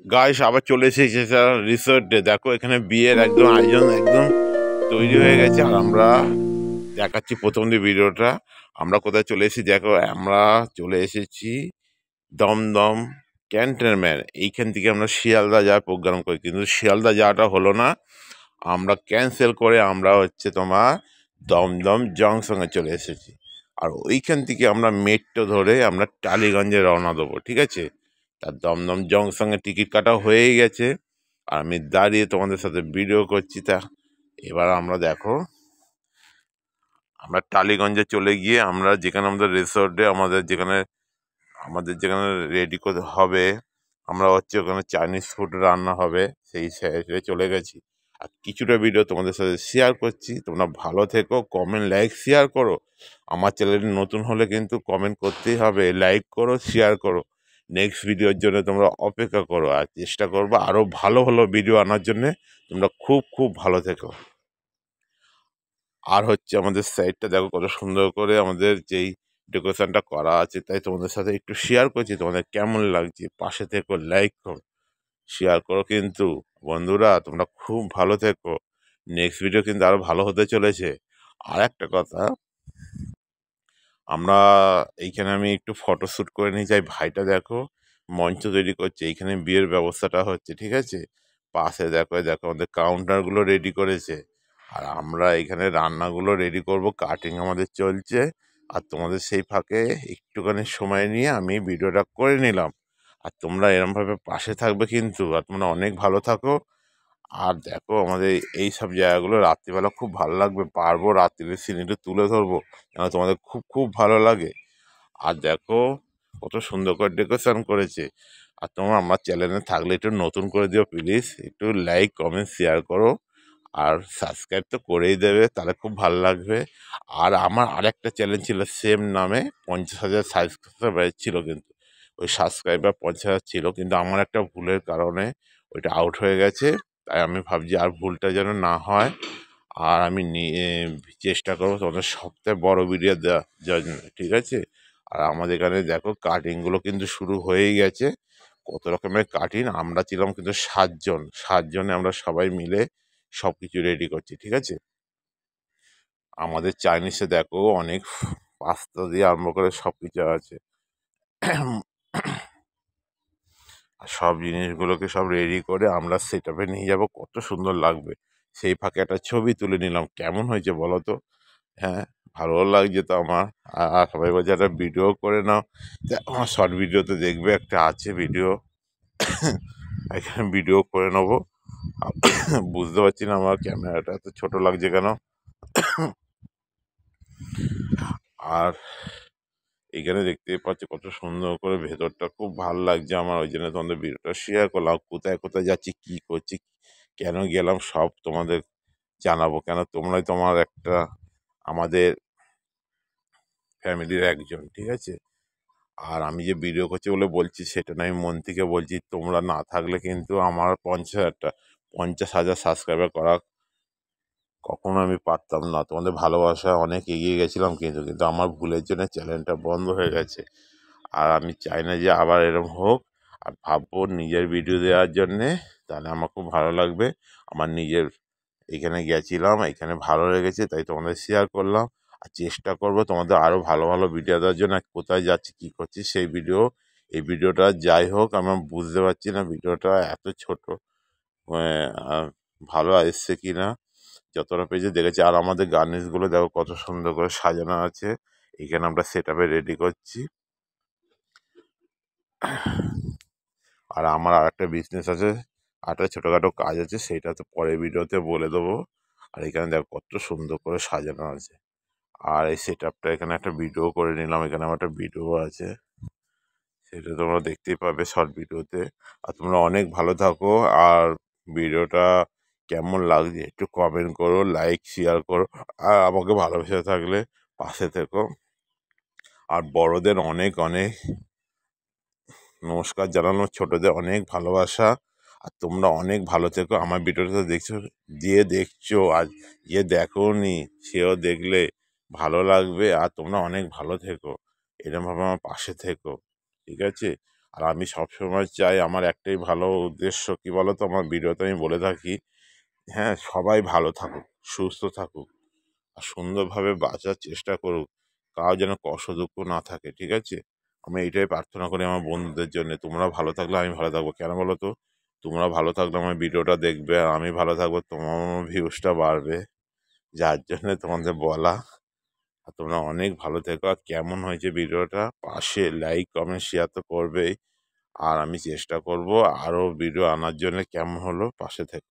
Guys আবার চলে এসেছে স্যার রিসোর্টে। দেখো এখানে বিয়ের একদম আয়োজন একদম তৈরি হয়ে গেছে। আর আমরা দেখাচ্ছি প্রথম দিকে ভিডিওটা। আমরা কোথায় চলে এসেছি দেখো, আমরা চলে এসেছি দমদম ক্যান্টনমেন্ট। এইখান থেকে আমরা শিয়ালদা যাওয়ার প্রোগ্রাম করি, কিন্তু শিয়ালদা যাওয়াটা হলো না, আমরা ক্যান্সেল করে আমরা হচ্ছে তোমার দমদম জংশনে চলে এসেছি। আর ওইখান থেকে আমরা মেট্রো ধরে আমরা টালিগঞ্জে রওনা দেবো, ঠিক আছে। তার দমদম জংশনে টিকিট কাটা হয়েই গেছে, আর আমি দাঁড়িয়ে তোমাদের সাথে ভিডিও করছি। তা এবার আমরা দেখো, আমরা টালিগঞ্জে চলে গিয়ে আমরা যেখানে আমাদের রিসোর্টে আমাদের যেখানে রেডি করতে হবে, আমরা হচ্ছে ওখানে চাইনিজ ফুড রান্না হবে, সেই সাইডে চলে গেছি। আর কিছুটা ভিডিও তোমাদের সাথে শেয়ার করছি। তোমরা ভালো থেকো, কমেন্ট লাইক শেয়ার করো। আমার চ্যানেলটি নতুন হলে কিন্তু কমেন্ট করতেই হবে, লাইক করো, শেয়ার করো। নেক্সট ভিডিওর জন্য তোমরা অপেক্ষা করো, আর চেষ্টা করবো আরও ভালো ভালো ভিডিও আনার জন্যে। তোমরা খুব খুব ভালো থেকো। আর হচ্ছে আমাদের সাইডটা দেখো কত সুন্দর করে আমাদের যেই ডেকোরেশনটা করা আছে, তাই তোমাদের সাথে একটু শেয়ার করছি। তোমাদের কেমন লাগছে পাশে থেকো, লাইক করো, শেয়ার করো। কিন্তু বন্ধুরা তোমরা খুব ভালো থেকো, নেক্সট ভিডিও কিন্তু আরও ভালো হতে চলেছে। আর একটা কথা, আমরা এইখানে আমি একটু ফটোশ্যুট করে নিয়ে যাই। ভাইটা দেখো মঞ্চ তৈরি করছে, এইখানে বিয়ের ব্যবস্থাটা হচ্ছে, ঠিক আছে। পাশে দেখো দেখো আমাদের কাউন্টারগুলো রেডি করেছে, আর আমরা এখানে রান্নাগুলো রেডি করব, কাটিং আমাদের চলছে। আর তোমাদের সেই ফাঁকে একটুখানি সময় নিয়ে আমি ভিডিওটা করে নিলাম। আর তোমরা এরমভাবে পাশে থাকবে কিন্তু, আর তোমরা অনেক ভালো থাকো। আর দেখো আমাদের এই সব জায়গাগুলো রাত্রিবেলা খুব ভালো লাগবে, পারবো রাত্রির সিনটা তুলে ধরবো যেন তোমাদের খুব খুব ভালো লাগে। আর দেখো কত সুন্দর করে ডেকোরেশন করেছে। আর তোমরা আমার চ্যানেলে থাকলে একটু নতুন করে দিও প্লিজ, একটু লাইক কমেন্ট শেয়ার করো, আর সাবস্ক্রাইব তো করেই দেবে, তাহলে খুব ভালো লাগবে। আর আমার আরেকটা চ্যানেল ছিল সেম নামে, 50,000 সাবস্ক্রাইবার ছিল, কিন্তু ওই সাবস্ক্রাইবার 50,000 ছিল, কিন্তু আমার একটা ভুলের কারণে ওইটা আউট হয়ে গেছে। তাই আমি ভাবছি আর ভুলটা যেন না হয়। আর আমি চেষ্টা করবো তোমাদের সবথেকে বড় ভিডিও দেওয়ার জন্য, ঠিক আছে। আর আমাদের এখানে দেখো কাটিংগুলো কিন্তু শুরু হয়েই গেছে। কত রকমের কাটিং, আমরা ছিলাম কিন্তু 7 জন, 7 জনে আমরা সবাই মিলে সব কিছু রেডি করছি, ঠিক আছে। আমাদের চাইনিজে দেখো অনেক পাস্তা দিয়ে আরম্ভ করে সব কিছু আছে। আর সব জিনিসগুলোকে সব রেডি করে আমরা সেট আপে নিয়ে যাবো, কত সুন্দর লাগবে। সেই ফাঁকে একটা ছবি তুলে নিলাম, কেমন হয়েছে বলো তো। হ্যাঁ, ভালো লাগছে তো আমার। আর সবাই বলছে একটা ভিডিও করে নাও। আমার শর্ট ভিডিওতে দেখবে একটা আছে ভিডিও, এখানে ভিডিও করে নেবো। বুঝতে পারছি না আমার ক্যামেরাটা এত ছোট লাগছে কেন। আর এখানে দেখতেই পাচ্ছি কত সুন্দর করে ভেতরটা, খুব ভালো লাগছে আমার, ওই জন্য তোমাদের ভিডিওটা শেয়ার করলাম। কোথায় কোথায় যাচ্ছি, কি করছি, কেন গেলাম, সব তোমাদের জানাবো। কেন তোমরাই তোমার একটা আমাদের ফ্যামিলির একজন, ঠিক আছে। আর আমি যে ভিডিও করছি বলে বলছি সেটা না, আমি মন থেকে বলছি। তোমরা না থাকলে কিন্তু আমার 50,000 সাবস্ক্রাইবার করা কখনো আমি পারতাম না। তোমাদের ভালোবাসা অনেক এগিয়ে গেছিলাম, কিন্তু কিন্তু আমার ভুলের জন্য চ্যানেলটা বন্ধ হয়ে গেছে। আর আমি চাই না যে আবার এরম হোক। আর ভাববো নিজের ভিডিও দেওয়ার জন্যে, তাহলে আমার খুব ভালো লাগবে। আমার নিজের এখানে গেছিলাম, এখানে ভালো লেগেছে, তাই তোমাদের শেয়ার করলাম। আর চেষ্টা করবো তোমাদের আরও ভালো ভালো ভিডিও দেওয়ার জন্য। কোথায় যাচ্ছি, কী করছি সেই ভিডিও। এই ভিডিওটা যাই হোক, আমি বুঝতে পারছি না ভিডিওটা এত ছোট ভালো এসছে কি না, যতটা পেজে দেখেছি। আর আমাদের গার্নিশগুলো দেখো কত সুন্দর করে সাজানো আছে। এখানে আমরা সেট আপে রেডি করছি। আর আমার আরেকটা বিজনেস আছে, আরেকটা ছোটোখাটো কাজ আছে, সেইটা তো পরের ভিডিওতে বলে দেবো। আর এখানে দেখো কত সুন্দর করে সাজানো আছে। আর এই সেট আপটা এখানে একটা ভিডিও করে নিলাম, এখানে আমার একটা ভিডিও আছে, সেটা তোমরা দেখতেই পাবে শর্ট ভিডিওতে। আর তোমরা অনেক ভালো থাকো। আর ভিডিওটা কেমন লাগছে একটু কমেন্ট করো, লাইক শেয়ার করো। আর আমাকে ভালোবেসে থাকলে পাশে থেকো। আর বড়দের অনেক অনেক নমস্কার জানানো, ছোটদের অনেক ভালোবাসা। আর তোমরা অনেক ভালো থেকো। আমার ভিডিওটা দেখছো, যে দেখছো আর যে দেখো নি সেও দেখলে ভালো লাগবে। আর তোমরা অনেক ভালো থেকো, এরমভাবে আমার পাশে থেকো, ঠিক আছে। আর আমি সবসময় চাই, আমার একটাই ভালো উদ্দেশ্য কী বলো তো, আমার ভিডিওতে আমি বলে থাকি, হ্যাঁ, সবাই ভালো থাকুক, সুস্থ থাকুক, আর সুন্দরভাবে বাঁচার চেষ্টা করুক, কারো যেন কষ্ট দুঃখ না থাকে, ঠিক আছে? আমি এইটাই প্রার্থনা করি আমার বন্ধুদের জন্য। তোমরা ভালো থাকলে আমি ভালো থাকবো। কেন বলো তো? তোমরা ভালো থাকলে আমার ভিডিওটা দেখবে, আর আমি ভালো থাকবো, তোমার ভিউজটা বাড়বে, যার জন্যে তোমাদের বলা। আর তোমরা অনেক ভালো থেকো। আর কেমন হয়েছে ভিডিওটা পাশে লাইক কমেন্ট শেয়ার তো করবেই, আর আমি চেষ্টা করব আরও ভিডিও আনার জন্য। কেমন হলো পাশে থেকো।